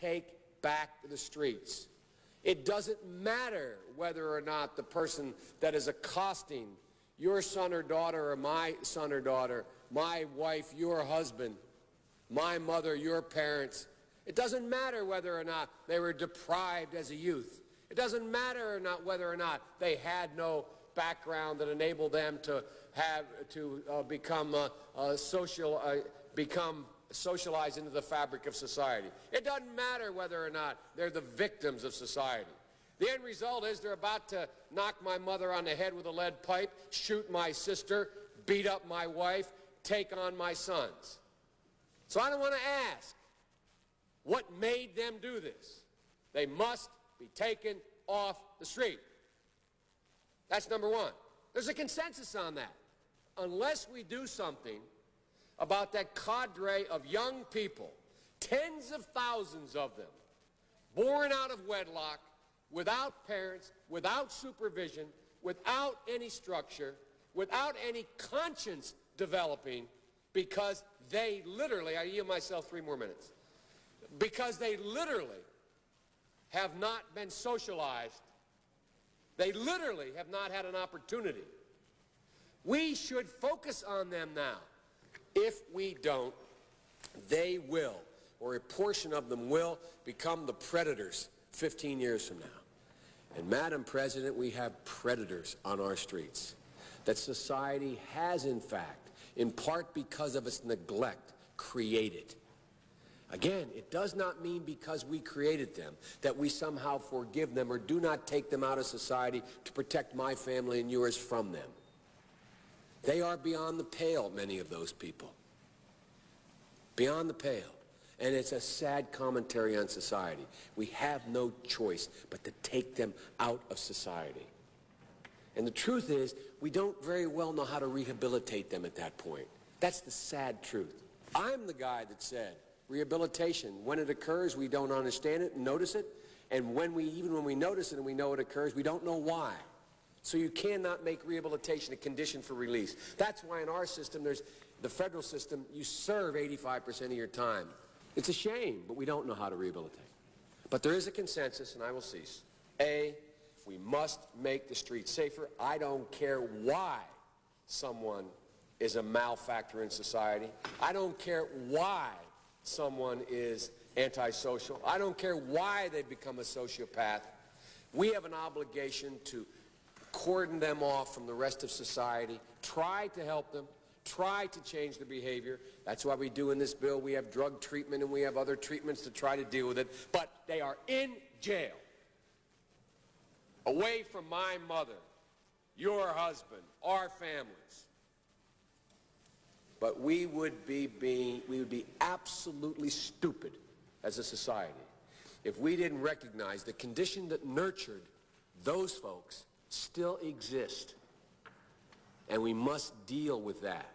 take back the streets. It doesn't matter whether or not the person that is accosting your son or daughter or my son or daughter, my wife, your husband, my mother, your parents, it doesn't matter whether or not they were deprived as a youth. It doesn't matter whether or not they had no background that enabled them to become socialized into the fabric of society. It doesn't matter whether or not they're the victims of society. The end result is they're about to knock my mother on the head with a lead pipe, shoot my sister, beat up my wife, take on my sons. So I don't want to ask what made them do this. They must be taken off the street. That's number one. There's a consensus on that. Unless we do something about that cadre of young people, tens of thousands of them, born out of wedlock, without parents, without supervision, without any structure, without any conscience developing, because they literally, I yield myself 3 more minutes, because they literally have not been socialized. They literally have not had an opportunity. We should focus on them now. If we don't, they will, or a portion of them will, become the predators 15 years from now. And Madam President, we have predators on our streets that society has, in fact, in part because of its neglect, created. Again, it does not mean because we created them that we somehow forgive them or do not take them out of society to protect my family and yours from them. They are beyond the pale, many of those people. Beyond the pale. And it's a sad commentary on society. We have no choice but to take them out of society. And the truth is, we don't very well know how to rehabilitate them at that point. That's the sad truth. I'm the guy that said, rehabilitation, when it occurs, we don't understand it and notice it. And even when we notice it and we know it occurs, we don't know why. So you cannot make rehabilitation a condition for release. That's why in our system, the federal system, you serve 85% of your time. It's a shame, but we don't know how to rehabilitate. But there is a consensus, and I will cease. A, we must make the streets safer. I don't care why someone is a malefactor in society. I don't care why someone is antisocial. I don't care why they become a sociopath. We have an obligation to cordon them off from the rest of society, try to help them, try to change their behavior. That's why we do in this bill. We have drug treatment and we have other treatments to try to deal with it. But they are in jail, away from my mother, your husband, our families. But we would be absolutely stupid as a society if we didn't recognize the condition that nurtured those folks still exist. And we must deal with that.